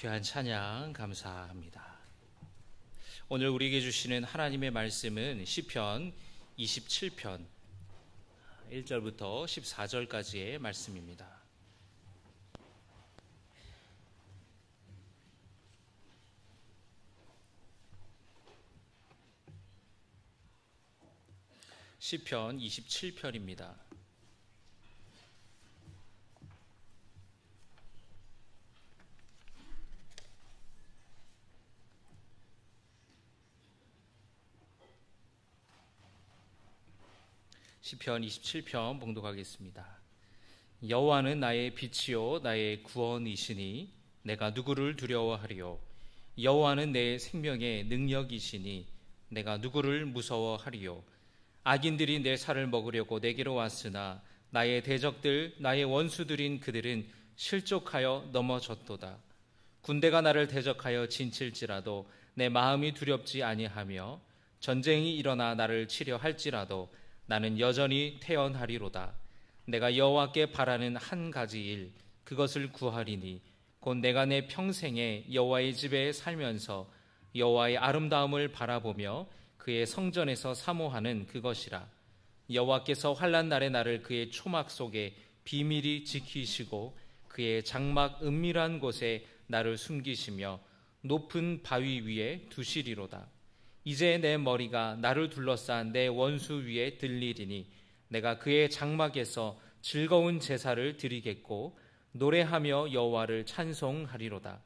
귀한 찬양 감사합니다. 오늘 우리에게 주시는 하나님의 말씀은 시편 27편 1절부터 14절까지의 말씀입니다. 시편 27편입니다. 시편 27편 봉독하겠습니다. 여호와는 나의 빛이요 나의 구원이시니 내가 누구를 두려워하리요. 여호와는 내 생명의 능력이시니 내가 누구를 무서워하리요. 악인들이 내 살을 먹으려고 내게로 왔으나 나의 대적들 나의 원수들인 그들은 실족하여 넘어졌도다. 군대가 나를 대적하여 진칠지라도 내 마음이 두렵지 아니하며 전쟁이 일어나 나를 치려 할지라도 나는 여전히 태연하리로다. 내가 여호와께 바라는 한 가지 일 그것을 구하리니 곧 내가 내 평생에 여호와의 집에 살면서 여호와의 아름다움을 바라보며 그의 성전에서 사모하는 그것이라. 여호와께서 환난 날에 나를 그의 초막 속에 비밀히 지키시고 그의 장막 은밀한 곳에 나를 숨기시며 높은 바위 위에 두시리로다. 이제 내 머리가 나를 둘러싼 내 원수 위에 들리리니 내가 그의 장막에서 즐거운 제사를 드리겠고 노래하며 여호와를 찬송하리로다.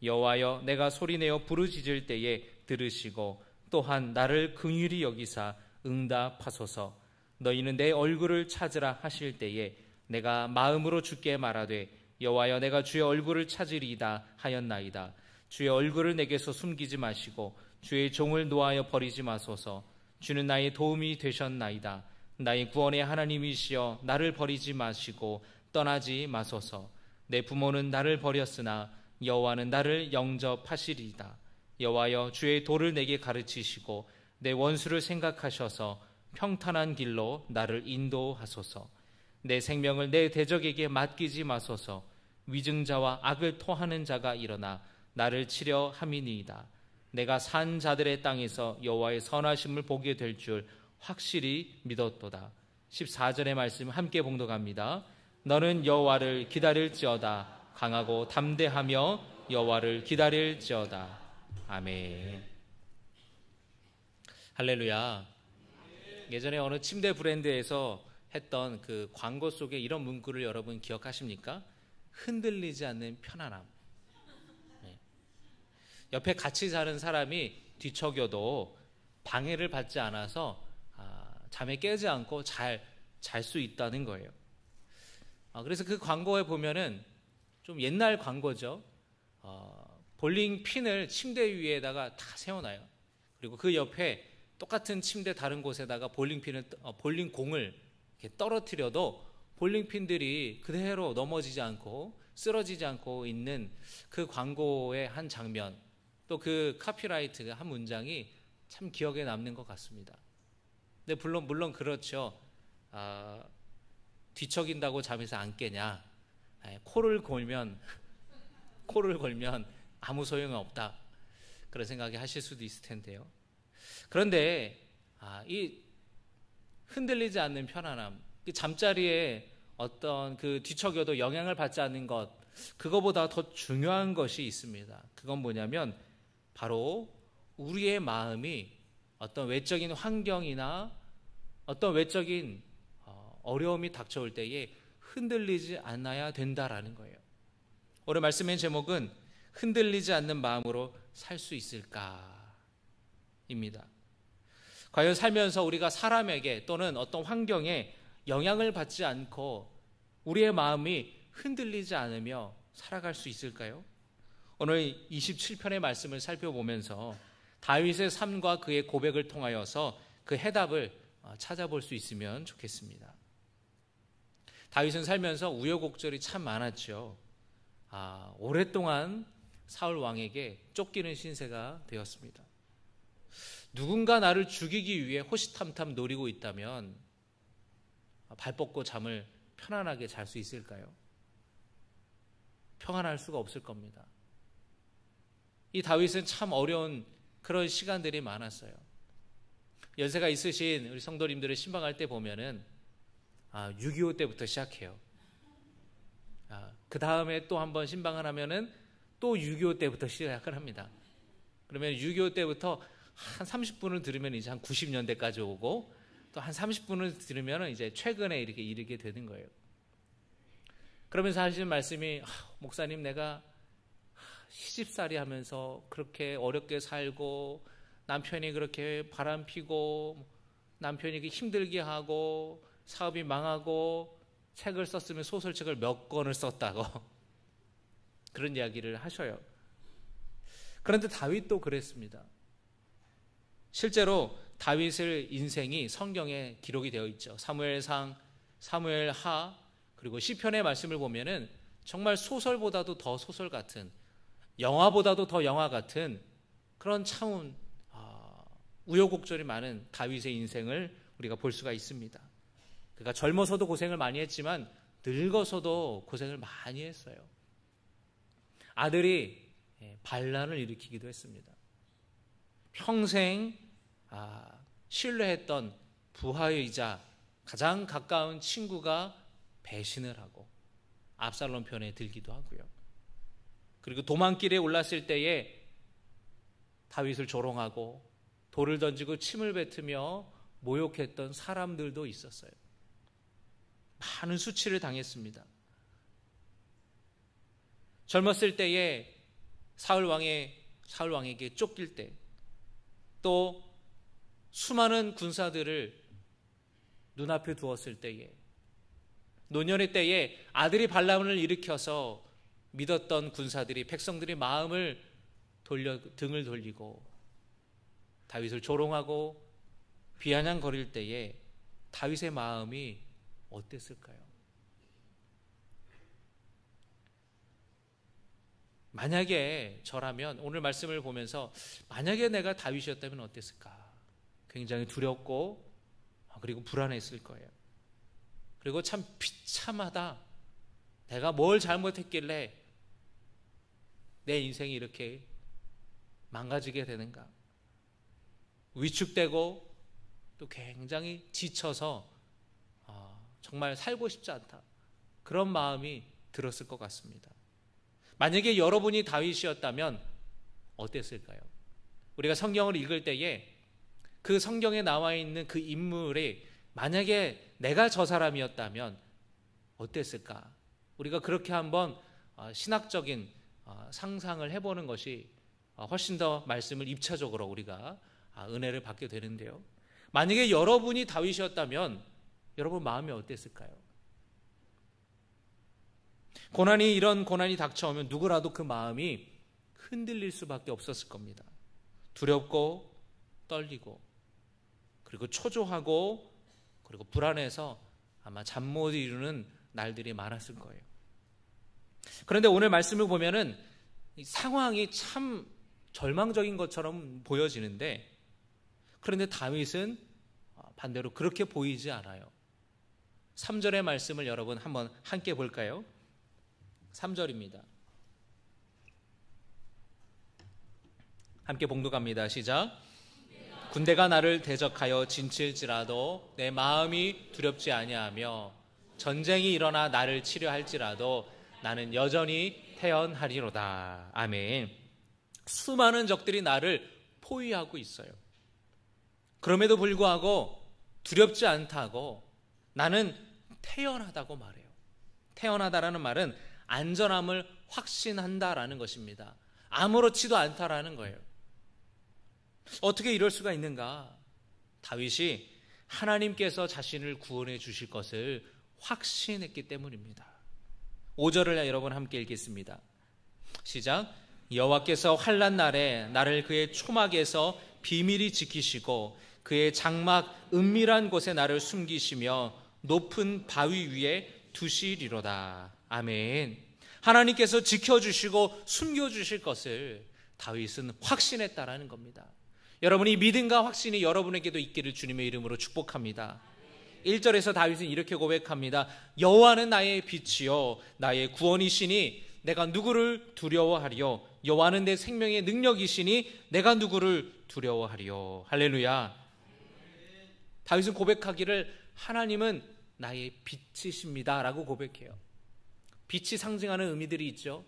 여호와여 내가 소리내어 부르짖을 때에 들으시고 또한 나를 긍휼히 여기사 응답하소서. 너희는 내 얼굴을 찾으라 하실 때에 내가 마음으로 주께 말하되 여호와여 내가 주의 얼굴을 찾으리이다 하였나이다. 주의 얼굴을 내게서 숨기지 마시고 주의 종을 노하여 버리지 마소서. 주는 나의 도움이 되셨나이다. 나의 구원의 하나님이시여 나를 버리지 마시고 떠나지 마소서. 내 부모는 나를 버렸으나 여호와는 나를 영접하시리이다. 여호와여 주의 도를 내게 가르치시고 내 원수를 생각하셔서 평탄한 길로 나를 인도하소서. 내 생명을 내 대적에게 맡기지 마소서. 위증자와 악을 토하는 자가 일어나 나를 치려 함이니이다. 내가 산 자들의 땅에서 여호와의 선하심을 보게 될 줄 확실히 믿었도다. 14절의 말씀 함께 봉독합니다. 너는 여호와를 기다릴지어다. 강하고 담대하며 여호와를 기다릴지어다. 아멘. 할렐루야. 예전에 어느 침대 브랜드에서 했던 그 광고 속에 이런 문구를 여러분 기억하십니까? 흔들리지 않는 편안함. 옆에 같이 자는 사람이 뒤척여도 방해를 받지 않아서 잠에 깨지 않고 잘 잘 수 있다는 거예요. 그래서 그 광고에 보면은 좀 옛날 광고죠. 볼링 핀을 침대 위에다가 다 세워놔요. 그리고 그 옆에 똑같은 침대 다른 곳에다가 볼링 공을 이렇게 떨어뜨려도 볼링 핀들이 그대로 넘어지지 않고 쓰러지지 않고 있는 그 광고의 한 장면. 또 그 카피라이트 한 문장이 참 기억에 남는 것 같습니다. 근데 물론 그렇죠. 뒤척인다고 잠에서 안 깨냐? 코를 걸면 아무 소용이 없다. 그런 생각이 하실 수도 있을 텐데요. 그런데 이 흔들리지 않는 편안함, 잠자리에 어떤 그 뒤척여도 영향을 받지 않는 것, 그거보다 더 중요한 것이 있습니다. 그건 뭐냐면 바로 우리의 마음이 어떤 외적인 환경이나 어떤 외적인 어려움이 닥쳐올 때에 흔들리지 않아야 된다라는 거예요. 오늘 말씀의 제목은 흔들리지 않는 마음으로 살 수 있을까? 입니다. 과연 살면서 우리가 사람에게 또는 어떤 환경에 영향을 받지 않고 우리의 마음이 흔들리지 않으며 살아갈 수 있을까요? 오늘 27편의 말씀을 살펴보면서 다윗의 삶과 그의 고백을 통하여서 그 해답을 찾아볼 수 있으면 좋겠습니다. 다윗은 살면서 우여곡절이 참 많았죠. 오랫동안 사울 왕에게 쫓기는 신세가 되었습니다. 누군가 나를 죽이기 위해 호시탐탐 노리고 있다면 발 뻗고 잠을 편안하게 잘 수 있을까요? 평안할 수가 없을 겁니다. 이 다윗은 참 어려운 그런 시간들이 많았어요. 연세가 있으신 우리 성도님들을 신방할 때 보면은 6.25 때부터 시작해요. 그 다음에 또 한번 신방을 하면은 또 6.25 때부터 시작을 합니다. 그러면 6.25 때부터 한 30분을 들으면 이제 한 90년대까지 오고, 또 한 30분을 들으면 이제 최근에 이렇게 이르게 되는 거예요. 그러면서 하시는 말씀이, 목사님, 내가 시집살이 하면서 그렇게 어렵게 살고, 남편이 그렇게 바람피고, 남편이 힘들게 하고, 사업이 망하고, 책을 썼으면 소설책을 몇 권을 썼다고 그런 이야기를 하셔요. 그런데 다윗도 그랬습니다. 실제로 다윗의 인생이 성경에 기록이 되어 있죠. 사무엘상, 사무엘하, 그리고 시편의 말씀을 보면은 정말 소설보다도 더 소설 같은, 영화보다도 더 영화 같은 그런 참 우여곡절이 많은 다윗의 인생을 우리가 볼 수가 있습니다. 그가 젊어서도 고생을 많이 했지만 늙어서도 고생을 많이 했어요. 아들이 반란을 일으키기도 했습니다. 평생 신뢰했던 부하이자 가장 가까운 친구가 배신을 하고 압살롬 편에 들기도 하고요. 그리고 도망길에 올랐을 때에 다윗을 조롱하고 돌을 던지고 침을 뱉으며 모욕했던 사람들도 있었어요. 많은 수치를 당했습니다. 젊었을 때에 사울 왕에게 쫓길 때, 또 수많은 군사들을 눈앞에 두었을 때에, 노년의 때에 아들이 반란을 일으켜서 믿었던 군사들이, 백성들이 마음을 등을 돌리고 다윗을 조롱하고 비아냥거릴 때에 다윗의 마음이 어땠을까요? 만약에 저라면, 오늘 말씀을 보면서 만약에 내가 다윗이었다면 어땠을까? 굉장히 두렵고 그리고 불안했을 거예요. 그리고 참 비참하다. 내가 뭘 잘못했길래 내 인생이 이렇게 망가지게 되는가? 위축되고 또 굉장히 지쳐서 정말 살고 싶지 않다. 그런 마음이 들었을 것 같습니다. 만약에 여러분이 다윗이었다면 어땠을까요? 우리가 성경을 읽을 때에 그 성경에 나와 있는 그 인물이 만약에 내가 저 사람이었다면 어땠을까? 우리가 그렇게 한번 신학적인 상상을 해보는 것이 훨씬 더 말씀을 입체적으로 우리가 은혜를 받게 되는데요. 만약에 여러분이 다윗이었다면 여러분 마음이 어땠을까요? 이런 고난이 닥쳐오면 누구라도 그 마음이 흔들릴 수밖에 없었을 겁니다. 두렵고 떨리고 그리고 초조하고 그리고 불안해서 아마 잠 못 이루는 날들이 많았을 거예요. 그런데 오늘 말씀을 보면은 이 상황이 참 절망적인 것처럼 보여지는데, 그런데 다윗은 반대로 그렇게 보이지 않아요. 3절의 말씀을 여러분 한번 함께 볼까요? 3절입니다. 함께 봉독합니다. 시작. 군대가 나를 대적하여 진칠지라도 내 마음이 두렵지 아니하며 전쟁이 일어나 나를 치려할지라도 나는 여전히 태연하리로다. 아멘. 수많은 적들이 나를 포위하고 있어요. 그럼에도 불구하고 두렵지 않다고, 나는 태연하다고 말해요. 태연하다라는 말은 안전함을 확신한다라는 것입니다. 아무렇지도 않다라는 거예요. 어떻게 이럴 수가 있는가? 다윗이 하나님께서 자신을 구원해 주실 것을 확신했기 때문입니다. 5절을 여러분 함께 읽겠습니다. 시작. 여호와께서 환난 날에 나를 그의 초막에서 비밀히 지키시고 그의 장막 은밀한 곳에 나를 숨기시며 높은 바위 위에 두시리로다. 아멘. 하나님께서 지켜주시고 숨겨주실 것을 다윗은 확신했다라는 겁니다. 여러분이 믿음과 확신이 여러분에게도 있기를 주님의 이름으로 축복합니다. 1절에서 다윗은 이렇게 고백합니다. 여호와는 나의 빛이요 나의 구원이시니 내가 누구를 두려워하리요? 여호와는 내 생명의 능력이시니 내가 누구를 두려워하리요? 할렐루야. 다윗은 고백하기를 하나님은 나의 빛이십니다 라고 고백해요. 빛이 상징하는 의미들이 있죠.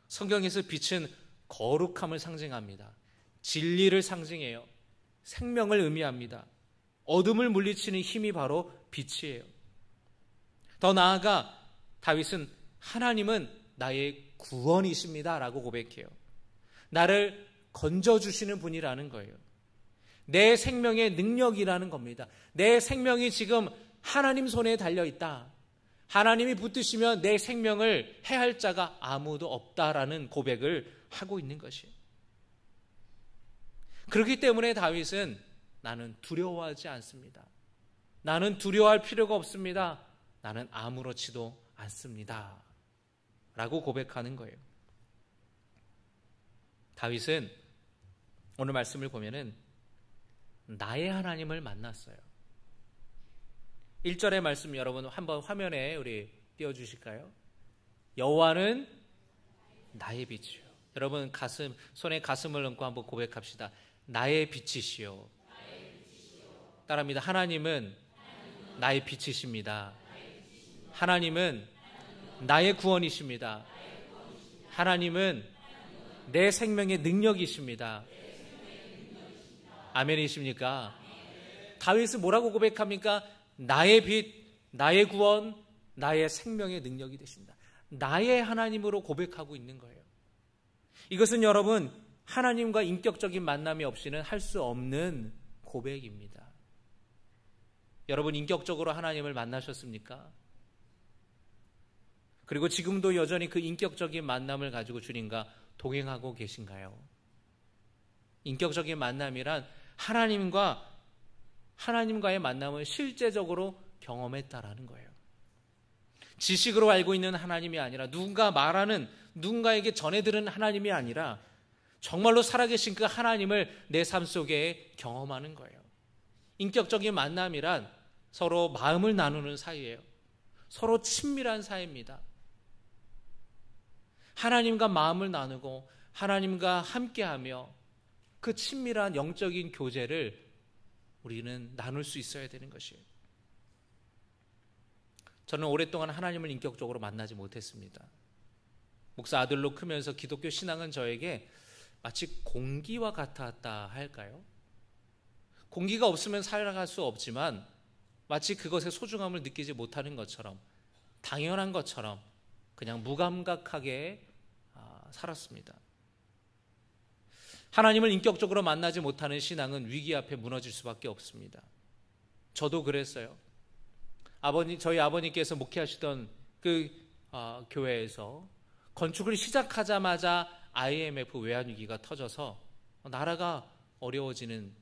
성경에서 빛은 거룩함을 상징합니다. 진리를 상징해요. 생명을 의미합니다. 어둠을 물리치는 힘이 바로 빛이에요. 더 나아가 다윗은 하나님은 나의 구원이십니다 라고 고백해요. 나를 건져주시는 분이라는 거예요. 내 생명의 능력이라는 겁니다. 내 생명이 지금 하나님 손에 달려있다. 하나님이 붙드시면 내 생명을 해할 자가 아무도 없다라는 고백을 하고 있는 것이에요. 그렇기 때문에 다윗은 나는 두려워하지 않습니다. 나는 두려워할 필요가 없습니다. 나는 아무렇지도 않습니다. 라고 고백하는 거예요. 다윗은 오늘 말씀을 보면은 나의 하나님을 만났어요. 1절의 말씀 여러분 한번 화면에 우리 띄워주실까요? 여호와는 나의 빛이요. 여러분 손에 가슴을 얹고 한번 고백합시다. 나의 빛이시요. 따라합니다. 하나님은 나의 빛이십니다. 하나님은 나의 구원이십니다. 하나님은 내 생명의 능력이십니다. 아멘이십니까? 다윗은 뭐라고 고백합니까? 나의 빛, 나의 구원, 나의 생명의 능력이 되신다. 나의 하나님으로 고백하고 있는 거예요. 이것은 여러분 하나님과 인격적인 만남이 없이는 할 수 없는 고백입니다. 여러분 인격적으로 하나님을 만나셨습니까? 그리고 지금도 여전히 그 인격적인 만남을 가지고 주님과 동행하고 계신가요? 인격적인 만남이란 하나님과의 만남을 실제적으로 경험했다라는 거예요. 지식으로 알고 있는 하나님이 아니라 누군가에게 전해 들은 하나님이 아니라 정말로 살아계신 그 하나님을 내 삶 속에 경험하는 거예요. 인격적인 만남이란 서로 마음을 나누는 사이예요. 서로 친밀한 사이입니다. 하나님과 마음을 나누고 하나님과 함께하며 그 친밀한 영적인 교제를 우리는 나눌 수 있어야 되는 것이에요. 저는 오랫동안 하나님을 인격적으로 만나지 못했습니다. 목사 아들로 크면서 기독교 신앙은 저에게 마치 공기와 같았다 할까요? 공기가 없으면 살아갈 수 없지만 마치 그것의 소중함을 느끼지 못하는 것처럼 당연한 것처럼 그냥 무감각하게 살았습니다. 하나님을 인격적으로 만나지 못하는 신앙은 위기 앞에 무너질 수밖에 없습니다. 저도 그랬어요. 저희 아버님께서 목회하시던 그 교회에서 건축을 시작하자마자 IMF 외환위기가 터져서 나라가 어려워지는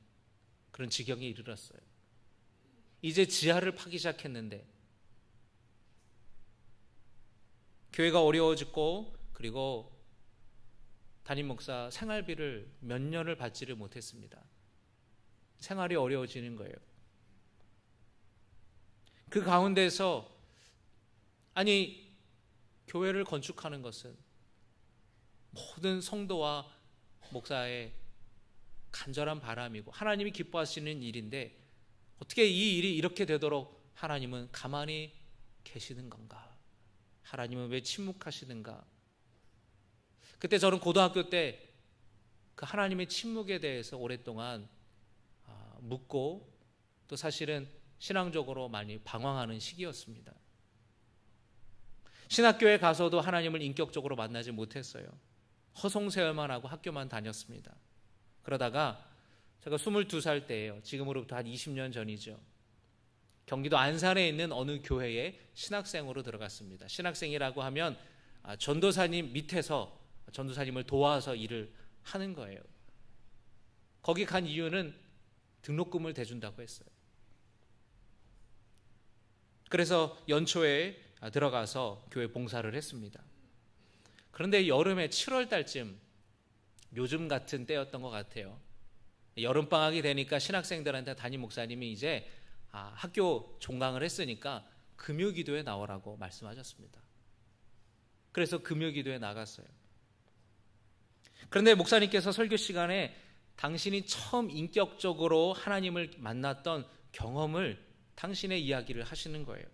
그런 지경에 이르렀어요. 이제 지하를 파기 시작했는데 교회가 어려워졌고 그리고 담임 목사 생활비를 몇 년을 받지를 못했습니다. 생활이 어려워지는 거예요. 그 가운데서 교회를 건축하는 것은 모든 성도와 목사의 간절한 바람이고 하나님이 기뻐하시는 일인데 어떻게 이 일이 이렇게 되도록 하나님은 가만히 계시는 건가? 하나님은 왜 침묵하시는가? 그때 저는 고등학교 때 그 하나님의 침묵에 대해서 오랫동안 묻고 또 사실은 신앙적으로 많이 방황하는 시기였습니다. 신학교에 가서도 하나님을 인격적으로 만나지 못했어요. 허송세월만 하고 학교만 다녔습니다. 그러다가 제가 22살 때예요. 지금으로부터 한 20년 전이죠. 경기도 안산에 있는 어느 교회에 신학생으로 들어갔습니다. 신학생이라고 하면 전도사님 밑에서 전도사님을 도와서 일을 하는 거예요. 거기 간 이유는 등록금을 대준다고 했어요. 그래서 연초에 들어가서 교회 봉사를 했습니다. 그런데 여름에 7월 달쯤 요즘 같은 때였던 것 같아요. 여름방학이 되니까 신학생들한테 담임 목사님이 이제 학교 종강을 했으니까 금요기도에 나오라고 말씀하셨습니다. 그래서 금요기도에 나갔어요. 그런데 목사님께서 설교 시간에 당신이 처음 인격적으로 하나님을 만났던 경험을 당신의 이야기를 하시는 거예요.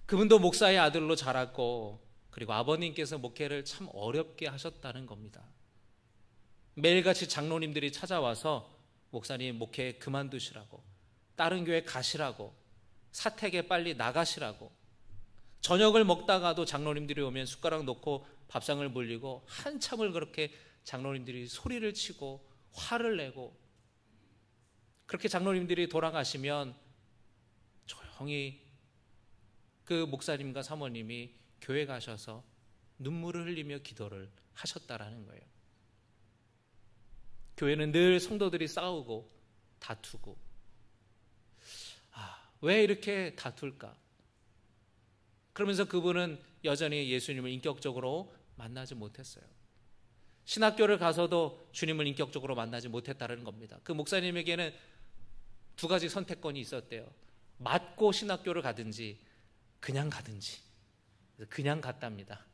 그분도 목사의 아들로 자랐고, 그리고 아버님께서 목회를 참 어렵게 하셨다는 겁니다. 매일같이 장로님들이 찾아와서 목사님 목회 그만두시라고, 다른 교회 가시라고, 사택에 빨리 나가시라고, 저녁을 먹다가도 장로님들이 오면 숟가락 놓고 밥상을 물리고 한참을 그렇게 장로님들이 소리를 치고 화를 내고, 그렇게 장로님들이 돌아가시면 조용히 그 목사님과 사모님이 교회 가셔서 눈물을 흘리며 기도를 하셨다라는 거예요. 교회는 늘 성도들이 싸우고 다투고, 왜 이렇게 다툴까? 그러면서 그분은 여전히 예수님을 인격적으로 만나지 못했어요. 신학교를 가서도 주님을 인격적으로 만나지 못했다는 겁니다. 그 목사님에게는 두 가지 선택권이 있었대요. 맞고 신학교를 가든지 그냥 가든지. 그냥 갔답니다.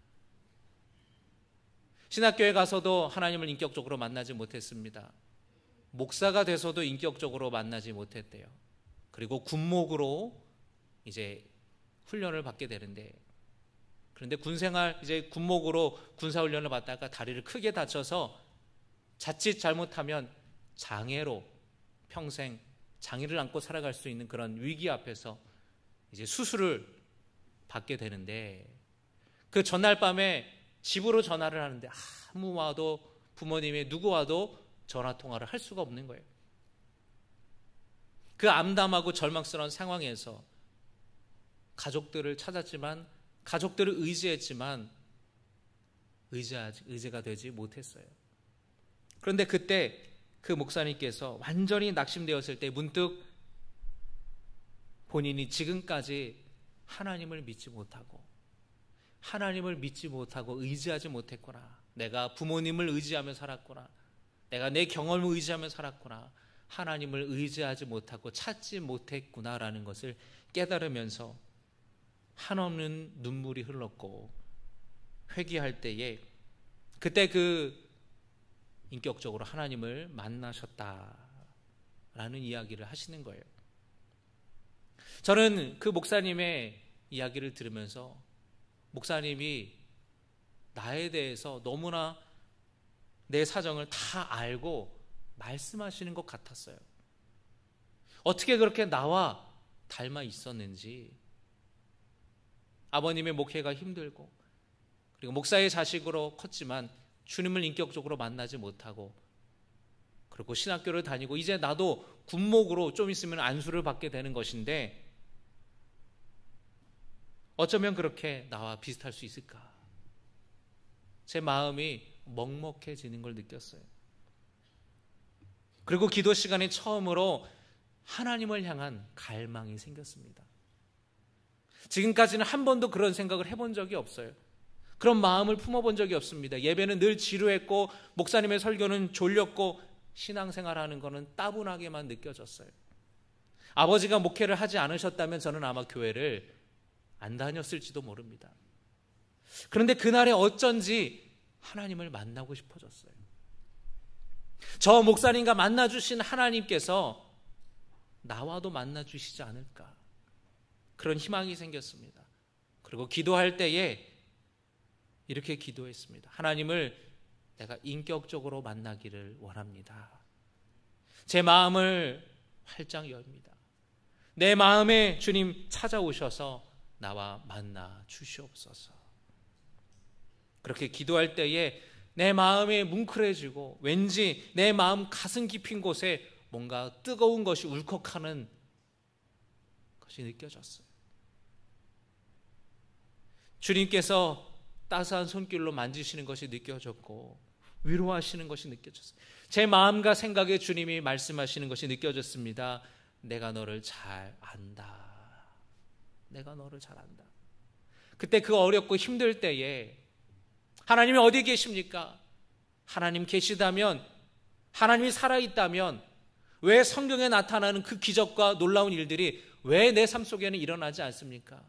신학교에 가서도 하나님을 인격적으로 만나지 못했습니다. 목사가 돼서도 인격적으로 만나지 못했대요. 그리고 군목으로 이제 훈련을 받게 되는데, 그런데 군생활 이제 군목으로 군사훈련을 받다가 다리를 크게 다쳐서 자칫 잘못하면 장애로 평생 장애를 안고 살아갈 수 있는 그런 위기 앞에서 이제 수술을 받게 되는데, 그 전날 밤에 집으로 전화를 하는데 아무 와도 부모님이 누구 와도 전화 통화를 할 수가 없는 거예요. 그 암담하고 절망스러운 상황에서 가족들을 찾았지만, 가족들을 의지했지만 의지가 되지 못했어요. 그런데 그때 그 목사님께서 완전히 낙심되었을 때 문득 본인이 지금까지 하나님을 믿지 못하고 의지하지 못했구나, 내가 부모님을 의지하며 살았구나, 내가 내 경험을 의지하며 살았구나, 하나님을 의지하지 못하고 찾지 못했구나라는 것을 깨달으면서 한없는 눈물이 흘렀고, 회개할 때에 그때 그 인격적으로 하나님을 만나셨다라는 이야기를 하시는 거예요. 저는 그 목사님의 이야기를 들으면서 목사님이 나에 대해서 너무나 내 사정을 다 알고 말씀하시는 것 같았어요. 어떻게 그렇게 나와 닮아 있었는지, 아버님의 목회가 힘들고, 그리고 목사의 자식으로 컸지만 주님을 인격적으로 만나지 못하고, 그리고 신학교를 다니고 이제 나도 군목으로 좀 있으면 안수를 받게 되는 것인데 어쩌면 그렇게 나와 비슷할 수 있을까? 제 마음이 먹먹해지는 걸 느꼈어요. 그리고 기도 시간에 처음으로 하나님을 향한 갈망이 생겼습니다. 지금까지는 한 번도 그런 생각을 해본 적이 없어요. 그런 마음을 품어본 적이 없습니다. 예배는 늘 지루했고, 목사님의 설교는 졸렸고, 신앙생활하는 것은 따분하게만 느껴졌어요. 아버지가 목회를 하지 않으셨다면 저는 아마 교회를 안 다녔을지도 모릅니다. 그런데 그날에 어쩐지 하나님을 만나고 싶어졌어요. 저 목사님과 만나주신 하나님께서 나와도 만나주시지 않을까, 그런 희망이 생겼습니다. 그리고 기도할 때에 이렇게 기도했습니다. 하나님을 내가 인격적으로 만나기를 원합니다. 제 마음을 활짝 엽니다. 내 마음에 주님 찾아오셔서 나와 만나 주시옵소서. 그렇게 기도할 때에 내 마음이 뭉클해지고 왠지 내 마음 가슴 깊은 곳에 뭔가 뜨거운 것이 울컥하는 것이 느껴졌어요. 주님께서 따스한 손길로 만지시는 것이 느껴졌고 위로하시는 것이 느껴졌어요. 제 마음과 생각에 주님이 말씀하시는 것이 느껴졌습니다. 내가 너를 잘 안다. 내가 너를 잘 안다. 그때 그 어렵고 힘들 때에 하나님이 어디 계십니까? 하나님 계시다면, 하나님이 살아있다면 왜 성경에 나타나는 그 기적과 놀라운 일들이 왜 내 삶 속에는 일어나지 않습니까?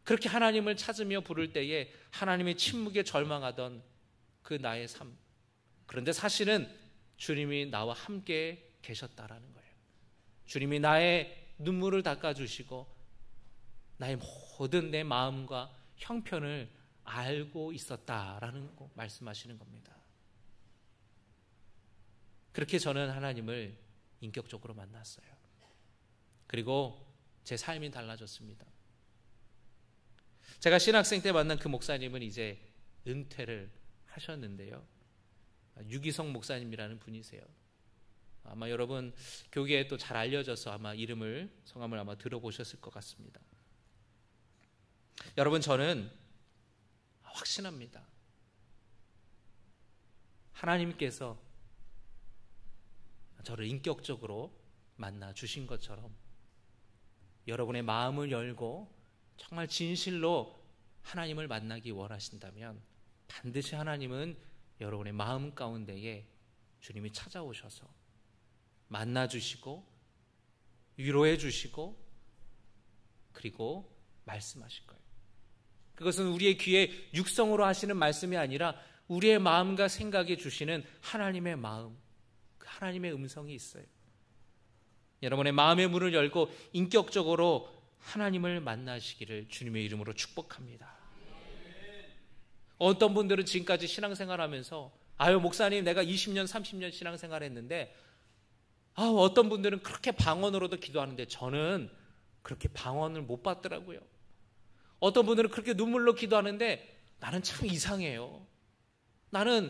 그렇게 하나님을 찾으며 부를 때에 하나님의 침묵에 절망하던 그 나의 삶. 그런데 사실은 주님이 나와 함께 계셨다라는 거예요. 주님이 나의 눈물을 닦아주시고 나의 모든 내 마음과 형편을 알고 있었다라는 거 말씀하시는 겁니다. 그렇게 저는 하나님을 인격적으로 만났어요. 그리고 제 삶이 달라졌습니다. 제가 신학생 때 만난 그 목사님은 이제 은퇴를 하셨는데요. 유기성 목사님이라는 분이세요. 아마 여러분 교계에 또 잘 알려져서 아마 성함을 아마 들어보셨을 것 같습니다. 여러분, 저는 확신합니다. 하나님께서 저를 인격적으로 만나 주신 것처럼 여러분의 마음을 열고 정말 진실로 하나님을 만나기 원하신다면 반드시 하나님은 여러분의 마음 가운데에 주님이 찾아오셔서 만나 주시고 위로해 주시고 그리고 말씀하실 거예요. 그것은 우리의 귀에 육성으로 하시는 말씀이 아니라 우리의 마음과 생각에 주시는 하나님의 마음, 그 하나님의 음성이 있어요. 여러분의 마음의 문을 열고 인격적으로 하나님을 만나시기를 주님의 이름으로 축복합니다. 어떤 분들은 지금까지 신앙생활하면서 목사님 내가 20년 30년 신앙생활했는데 어떤 분들은 그렇게 방언으로도 기도하는데 저는 그렇게 방언을 못 받더라고요. 어떤 분들은 그렇게 눈물로 기도하는데 나는 참 이상해요. 나는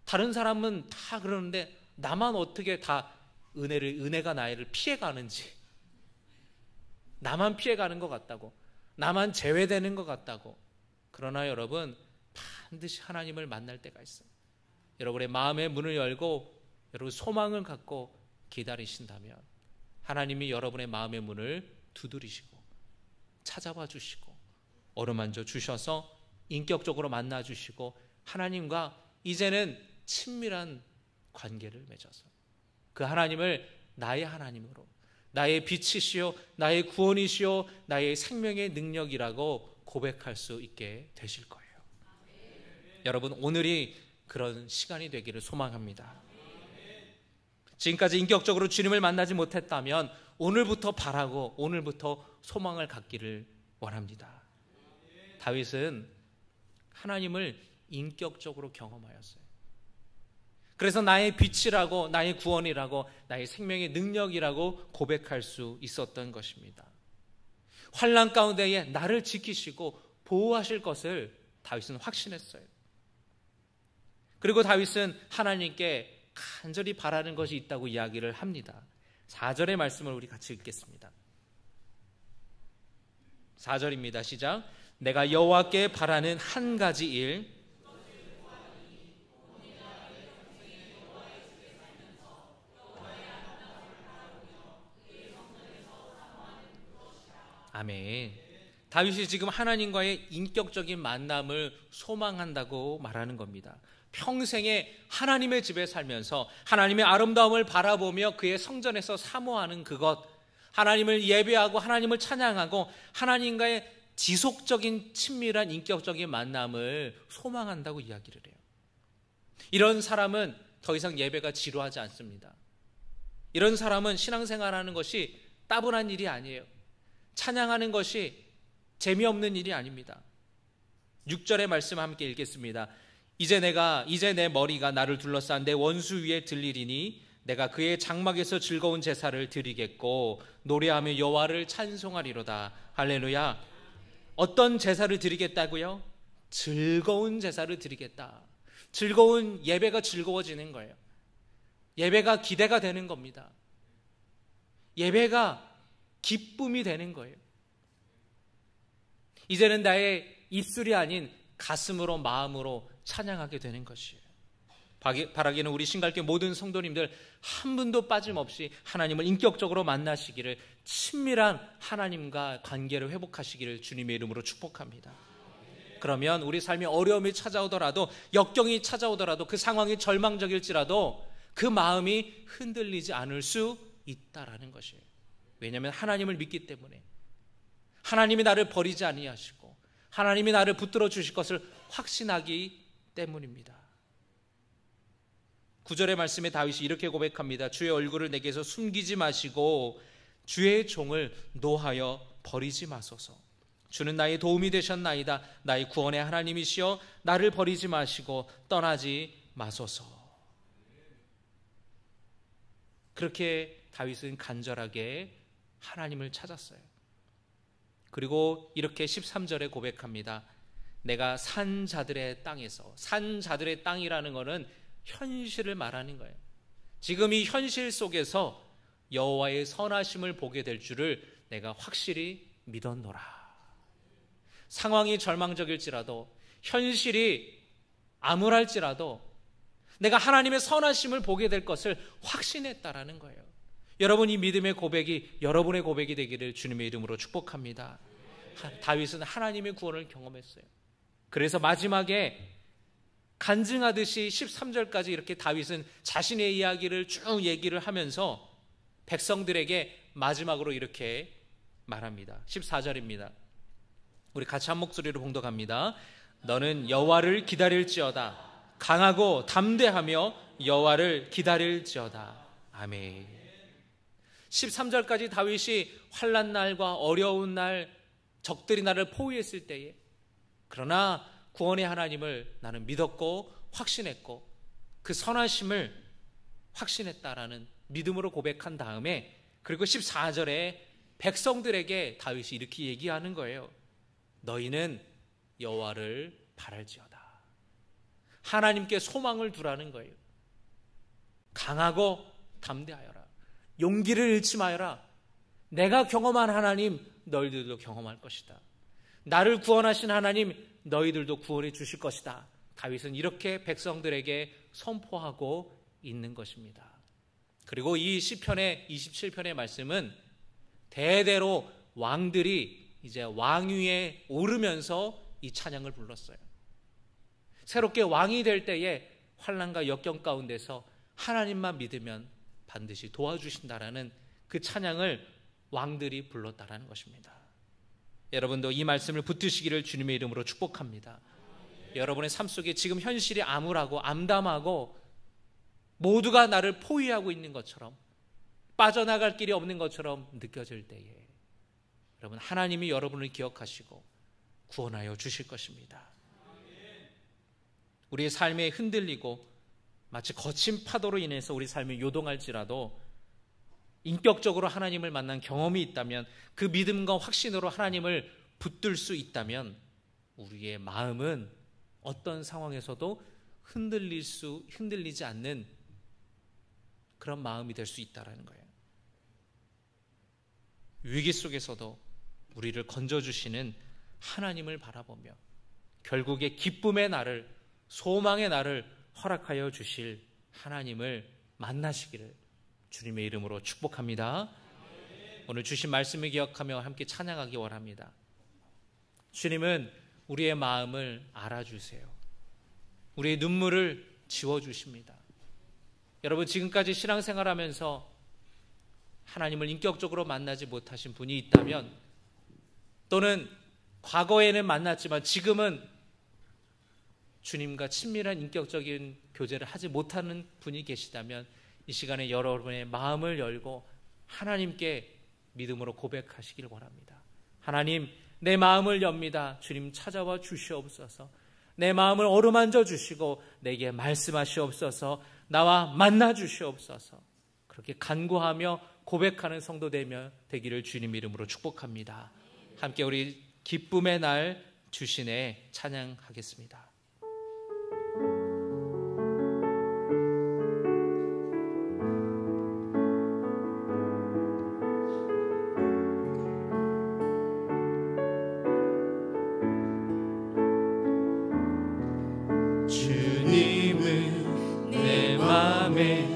다른 사람은 다 그러는데 나만 어떻게 다 은혜가 나를 피해가는지, 나만 피해가는 것 같다고, 나만 제외되는 것 같다고. 그러나 여러분, 반드시 하나님을 만날 때가 있어요. 여러분의 마음의 문을 열고 여러분 소망을 갖고 기다리신다면 하나님이 여러분의 마음의 문을 두드리시고 찾아와 주시고 어루만져 주셔서 인격적으로 만나 주시고 하나님과 이제는 친밀한 관계를 맺어서 그 하나님을 나의 하나님으로, 나의 빛이시요 나의 구원이시요 나의 생명의 능력이라고 고백할 수 있게 되실 거예요. 여러분, 오늘이 그런 시간이 되기를 소망합니다. 지금까지 인격적으로 주님을 만나지 못했다면 오늘부터 바라고 오늘부터 소망을 갖기를 원합니다. 다윗은 하나님을 인격적으로 경험하였어요. 그래서 나의 빛이라고, 나의 구원이라고, 나의 생명의 능력이라고 고백할 수 있었던 것입니다. 환난 가운데에 나를 지키시고 보호하실 것을 다윗은 확신했어요. 그리고 다윗은 하나님께 간절히 바라는 것이 있다고 이야기를 합니다. 4절의 말씀을 우리 같이 읽겠습니다. 4절입니다. 시작. 내가 여호와께 바라는 한 가지 일, 아멘. 다윗이 지금 하나님과의 인격적인 만남을 소망한다고 말하는 겁니다. 평생에 하나님의 집에 살면서 하나님의 아름다움을 바라보며 그의 성전에서 사모하는 그것, 하나님을 예배하고 하나님을 찬양하고 하나님과의 지속적인 친밀한 인격적인 만남을 소망한다고 이야기를 해요. 이런 사람은 더 이상 예배가 지루하지 않습니다. 이런 사람은 신앙생활하는 것이 따분한 일이 아니에요. 찬양하는 것이 재미없는 일이 아닙니다. 6절의 말씀 함께 읽겠습니다. 이제 내 머리가 나를 둘러싼 내 원수 위에 들리리니 내가 그의 장막에서 즐거운 제사를 드리겠고 노래하며 여호와를 찬송하리로다. 할렐루야. 어떤 제사를 드리겠다고요? 즐거운 제사를 드리겠다. 즐거운 예배가 즐거워지는 거예요. 예배가 기대가 되는 겁니다. 예배가 기쁨이 되는 거예요. 이제는 나의 입술이 아닌 가슴으로 마음으로 찬양하게 되는 것이에요. 바라기는 우리 신갈교 모든 성도님들 한 분도 빠짐없이 하나님을 인격적으로 만나시기를, 친밀한 하나님과 관계를 회복하시기를 주님의 이름으로 축복합니다. 그러면 우리 삶에 어려움이 찾아오더라도, 역경이 찾아오더라도, 그 상황이 절망적일지라도 그 마음이 흔들리지 않을 수 있다라는 것이에요. 왜냐하면 하나님을 믿기 때문에, 하나님이 나를 버리지 아니하시고 하나님이 나를 붙들어 주실 것을 확신하기 때문입니다. 9절의 말씀에 다윗이 이렇게 고백합니다. 주의 얼굴을 내게서 숨기지 마시고 주의 종을 노하여 버리지 마소서. 주는 나의 도움이 되셨나이다. 나의 구원의 하나님이시여 나를 버리지 마시고 떠나지 마소서. 그렇게 다윗은 간절하게 하나님을 찾았어요. 그리고 이렇게 13절에 고백합니다. 내가 산 자들의 땅에서, 산 자들의 땅이라는 것은 현실을 말하는 거예요. 지금 이 현실 속에서 여호와의 선하심을 보게 될 줄을 내가 확실히 믿었노라. 상황이 절망적일지라도, 현실이 암울할지라도 내가 하나님의 선하심을 보게 될 것을 확신했다라는 거예요. 여러분, 이 믿음의 고백이 여러분의 고백이 되기를 주님의 이름으로 축복합니다. 다윗은 하나님의 구원을 경험했어요. 그래서 마지막에 간증하듯이 13절까지 이렇게 다윗은 자신의 이야기를 쭉 얘기를 하면서 백성들에게 마지막으로 이렇게 말합니다. 14절입니다. 우리 같이 한 목소리로 봉독합니다. 너는 여호와를 기다릴지어다. 강하고 담대하며 여호와를 기다릴지어다. 아멘. 13절까지 다윗이 환난 날과 어려운 날, 적들이 나를 포위했을 때에, 그러나 구원의 하나님을 나는 믿었고 확신했고 그 선하심을 확신했다라는 믿음으로 고백한 다음에, 그리고 14절에 백성들에게 다윗이 이렇게 얘기하는 거예요. 너희는 여호와를 바랄지어다. 하나님께 소망을 두라는 거예요. 강하고 담대하여라. 용기를 잃지 마여라. 내가 경험한 하나님 너희들도 경험할 것이다. 나를 구원하신 하나님 너희들도 구원해 주실 것이다. 다윗은 이렇게 백성들에게 선포하고 있는 것입니다. 그리고 이 시편의 27편의 말씀은 대대로 왕들이 이제 왕위에 오르면서 이 찬양을 불렀어요. 새롭게 왕이 될 때에 환난과 역경 가운데서 하나님만 믿으면 반드시 도와주신다라는 그 찬양을 왕들이 불렀다라는 것입니다. 여러분도 이 말씀을 붙드시기를 주님의 이름으로 축복합니다. 여러분의 삶 속에 지금 현실이 암울하고 암담하고 모두가 나를 포위하고 있는 것처럼, 빠져나갈 길이 없는 것처럼 느껴질 때에 여러분, 하나님이 여러분을 기억하시고 구원하여 주실 것입니다. 우리의 삶에 흔들리고 마치 거친 파도로 인해서 우리 삶이 요동할지라도 인격적으로 하나님을 만난 경험이 있다면, 그 믿음과 확신으로 하나님을 붙들 수 있다면 우리의 마음은 어떤 상황에서도 흔들리지 않는 그런 마음이 될 수 있다는 거예요. 위기 속에서도 우리를 건져주시는 하나님을 바라보며 결국에 기쁨의 날을, 소망의 날을 허락하여 주실 하나님을 만나시기를 주님의 이름으로 축복합니다. 오늘 주신 말씀을 기억하며 함께 찬양하기 원합니다. 주님은 우리의 마음을 알아주세요. 우리의 눈물을 지워주십니다. 여러분, 지금까지 신앙생활하면서 하나님을 인격적으로 만나지 못하신 분이 있다면, 또는 과거에는 만났지만 지금은 주님과 친밀한 인격적인 교제를 하지 못하는 분이 계시다면, 이 시간에 여러분의 마음을 열고 하나님께 믿음으로 고백하시길 원합니다. 하나님, 내 마음을 엽니다. 주님 찾아와 주시옵소서. 내 마음을 어루만져 주시고 내게 말씀하시옵소서. 나와 만나 주시옵소서. 그렇게 간구하며 고백하는 성도 되기를 주님 이름으로 축복합니다. 함께 우리 기쁨의 날 주신에 찬양하겠습니다. 주님은 내 맘에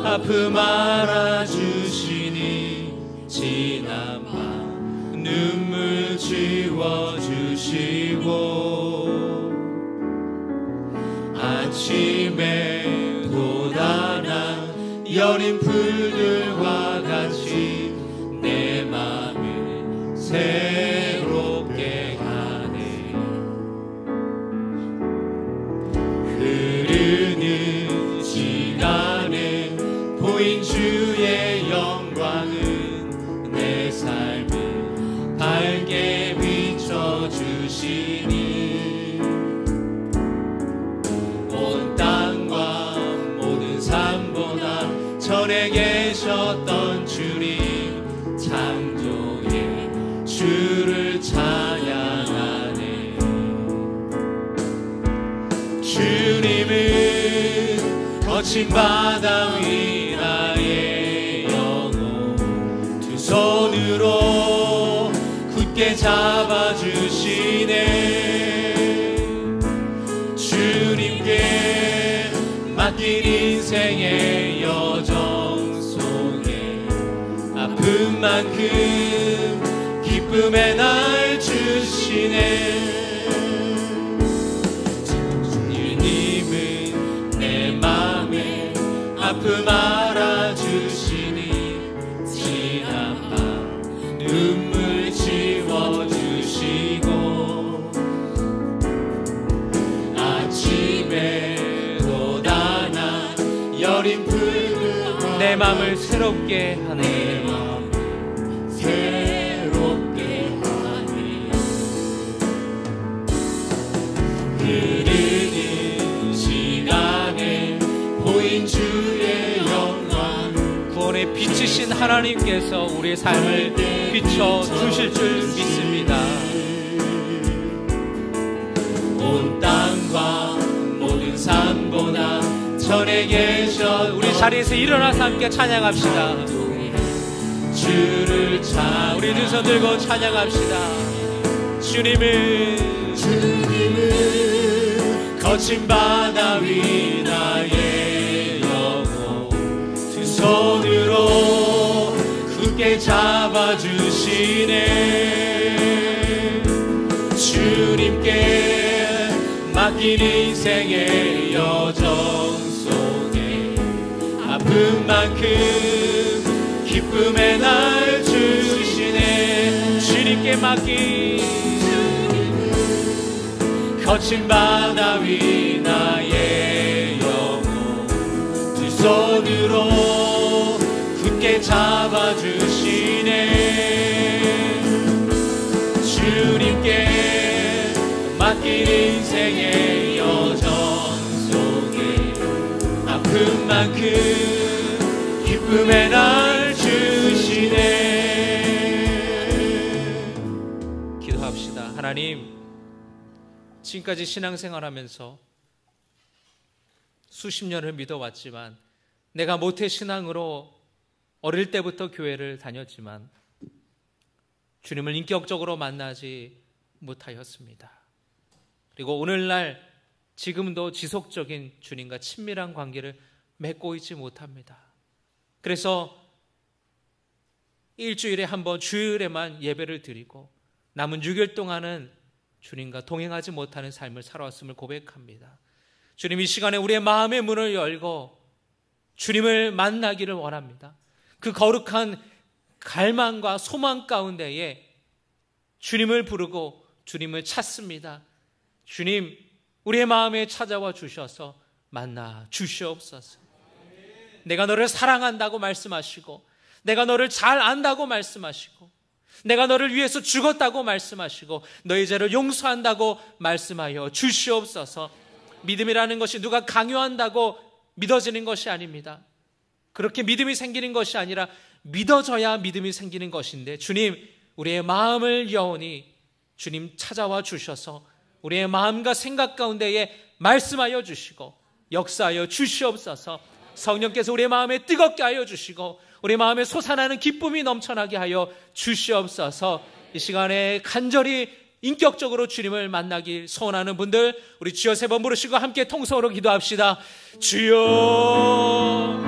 아픔 알아주시니 지난 밤 눈물 지워주시고 아침에 돋아난 여린 풀들과 같이 내 맘을 새롭게 하네. 오셨던 주님 창조의 주를 찬양하네. 주님은 거친 바다 위 나의 영혼 두 손으로 굳게 잡아주시네. 주님께 맡긴 인생의 여정 속에 아픈 만큼 기쁨의 날 주시네. 주님은 내 맘에 아픔 알아주시니 지난 밤 눈물 지워주시고 아침에 돋아나 여린 붉은 내 맘을 새롭게 하네. 새롭게 하네. 흐르는 시간에 보인 주의 영광 구원의 빛이신 하나님께서 우리의 삶을 비춰주실 줄 믿습니다. 온 땅과 모든 산보다 전에 계셔. 우리 자리에서 일어나서 함께 찬양합시다. 주를 우리 두 손 들고 찬양합시다. 주님은 거친 바다 위 나의 영혼 두 손으로 굳게 잡아주시네. 주님께 맡긴 인생의 여정 속에 아픈 만큼 기쁨의 날 주시네. 주님께 맡긴 거친 바다 위 나의 영혼 두 손으로 굳게 잡아주시네. 주님께 맡긴 인생의 여정 속에 아픈 만큼 기쁨의 날 주시네. 기도합시다. 하나님, 지금까지 신앙생활하면서 수십 년을 믿어왔지만 내가 모태신앙으로 어릴 때부터 교회를 다녔지만 주님을 인격적으로 만나지 못하였습니다. 그리고 오늘날 지금도 지속적인 주님과 친밀한 관계를 맺고 있지 못합니다. 그래서 일주일에 한 번 주일에만 예배를 드리고 남은 6일 동안은 주님과 동행하지 못하는 삶을 살아왔음을 고백합니다. 주님, 이 시간에 우리의 마음의 문을 열고 주님을 만나기를 원합니다. 그 거룩한 갈망과 소망 가운데에 주님을 부르고 주님을 찾습니다. 주님, 우리의 마음에 찾아와 주셔서 만나 주시옵소서. 내가 너를 사랑한다고 말씀하시고, 내가 너를 잘 안다고 말씀하시고, 내가 너를 위해서 죽었다고 말씀하시고, 너의 죄를 용서한다고 말씀하여 주시옵소서. 믿음이라는 것이 누가 강요한다고 믿어지는 것이 아닙니다. 그렇게 믿음이 생기는 것이 아니라 믿어져야 믿음이 생기는 것인데, 주님, 우리의 마음을 영원히 주님 찾아와 주셔서 우리의 마음과 생각 가운데에 말씀하여 주시고 역사하여 주시옵소서. 성령께서 우리의 마음에 뜨겁게 하여 주시고 우리 마음에 솟아나는 기쁨이 넘쳐나게 하여 주시옵소서. 이 시간에 간절히 인격적으로 주님을 만나길 소원하는 분들, 우리 주여 세 번 부르시고 함께 통성으로 기도합시다. 주여,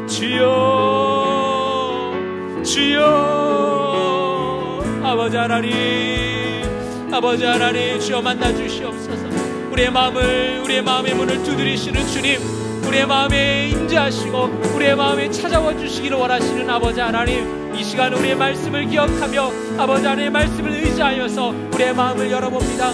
주여, 주여. 아버지 하나님, 주여 만나 주시옵소서. 우리의 마음의 문을 두드리시는 주님, 우리의 마음에 임재하시고 우리의 마음에 찾아와 주시기를 원하시는 아버지 하나님, 이 시간 우리의 말씀을 기억하며 아버지 하나님의 말씀을 의지하여서 우리의 마음을 열어봅니다.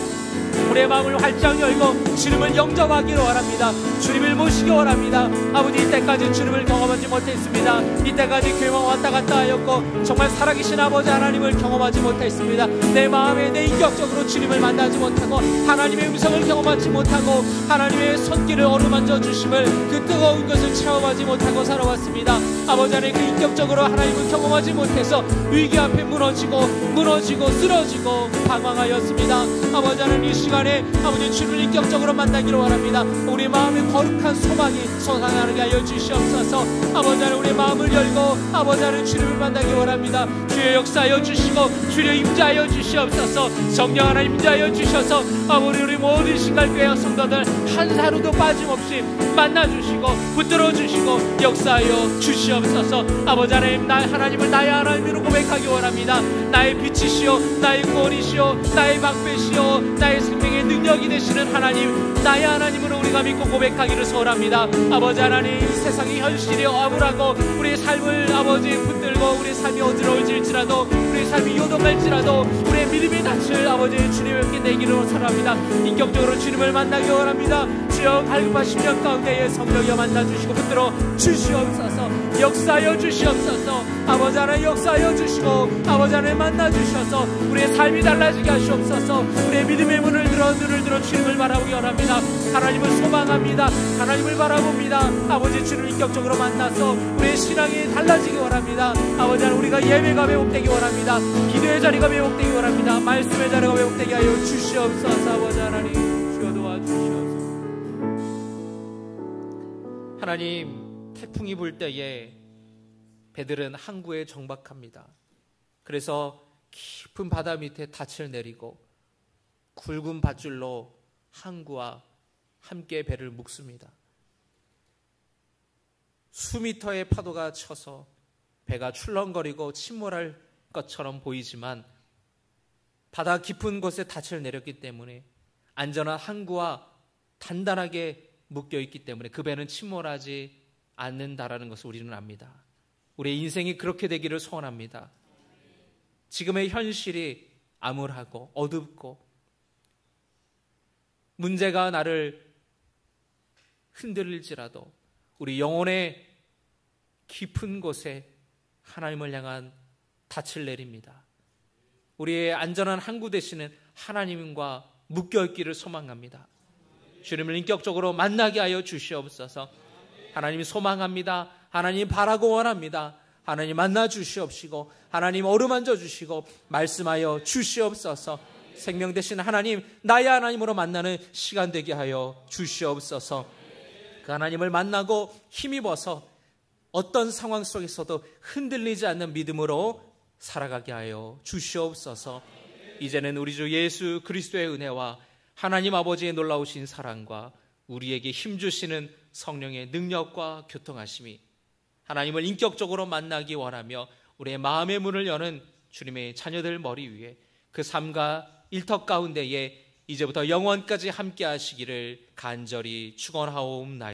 우리의 마음을 활짝 열고 주님을 영접하기를 원합니다. 주님을 모시기 원합니다. 아버지, 이때까지 주님을 경험하지 못했습니다. 이때까지 교회만 왔다 갔다 하였고 정말 살아계신 아버지 하나님을 경험하지 못했습니다. 내 마음에 내 인격적으로 주님을 만나지 못하고 하나님의 음성을 경험하지 못하고 하나님의 손길을 어루만져 주심을, 그 뜨거운 것을 체험하지 못하고 살아왔습니다. 아버지 하나님, 그 인격적으로 하나님을 경험하지 못해서 위기 앞에 무너지고 쓰러지고 방황하였습니다. 아버지 하나님, 이 시간에 아버지 주님을 인격적으로 만나기를 원합니다. 우리 마음의 거룩한 소망이 솟아나게 하여 주시옵소서. 아버지 하나님, 우리 마음을 열고 아버지 하나님 주님을 만나기 원합니다. 주의 역사하여 주시고 주의 임재하여 주시옵소서. 성령 하나님 임재하여 주셔서 아버지 우리 모든 신갈교회 성도들 한 사루도 빠짐없이 만나주시고 붙들어 주시고 역사하여 주시옵소서. 아버지 하나님, 하나님을 나의 하나님으로 고백하기 원합니다. 나의 빛이시오, 나의 구원이시오, 나의 방패시오, 나의 생명의 능력이 되시는 하나님, 나의 하나님으로 우리가 믿고 고백하기를 소원합니다. 아버지 하나님, 세상의 현실이 암울하고 우리의 삶을 아버지 붙들고 우리의 삶이 어지러워질지라도, 우리의 삶이 요동할지라도 우리의 믿음의 낯을 아버지 주님의 함께 내기로 사랑합니다. 인격적으로 주님을 만나기 원합니다. 주여, 갈급한 심령 가운데에 성령이여 만나주시고 붙들어 주시옵소서. 역사하여 주시옵소서. 아버지 하나님, 역사하여 주시고 아버지 하나님 만나주셔서 우리의 삶이 달라지게 하시옵소서. 우리의 믿음의 문을 눈을 들어 주님을 바라보기 원합니다. 하나님을 소망합니다. 하나님을 바라봅니다. 아버지, 주님을 인격적으로 만나서 우리의 신앙이 달라지기 원합니다. 아버지 하나님, 우리가 예배가 회복되기 원합니다. 기도의 자리가 회복되기 원합니다. 말씀의 자리가 회복되게 하여 주시옵소서. 아버지 하나님, 주여 도와주시옵소서. 하나님, 태풍이 불 때에 배들은 항구에 정박합니다. 그래서 깊은 바다 밑에 닻을 내리고 굵은 밧줄로 항구와 함께 배를 묶습니다. 수미터의 파도가 쳐서 배가 출렁거리고 침몰할 것처럼 보이지만 바다 깊은 곳에 닻을 내렸기 때문에 안전한 항구와 단단하게 묶여있기 때문에 그 배는 침몰하지 않는다라는 것을 우리는 압니다. 우리의 인생이 그렇게 되기를 소원합니다. 지금의 현실이 암울하고 어둡고 문제가 나를 흔들릴지라도 우리 영혼의 깊은 곳에 하나님을 향한 닻을 내립니다. 우리의 안전한 항구 되시는 하나님과 묶여있기를 소망합니다. 주님을 인격적으로 만나게 하여 주시옵소서. 하나님 소망합니다. 하나님 바라고 원합니다. 하나님 만나 주시옵시고 하나님 어루만져 주시고 말씀하여 주시옵소서. 생명 되신 하나님, 나의 하나님으로 만나는 시간 되게 하여 주시옵소서. 그 하나님을 만나고 힘입어서 어떤 상황 속에서도 흔들리지 않는 믿음으로 살아가게 하여 주시옵소서. 이제는 우리 주 예수 그리스도의 은혜와 하나님 아버지의 놀라우신 사랑과 우리에게 힘주시는 성령의 능력과 교통하심이 하나님을 인격적으로 만나기 원하며 우리의 마음의 문을 여는 주님의 자녀들 머리 위에 그 삶과 일터 가운데에 이제부터 영원까지 함께 하시기를 간절히 축원하옵나이다.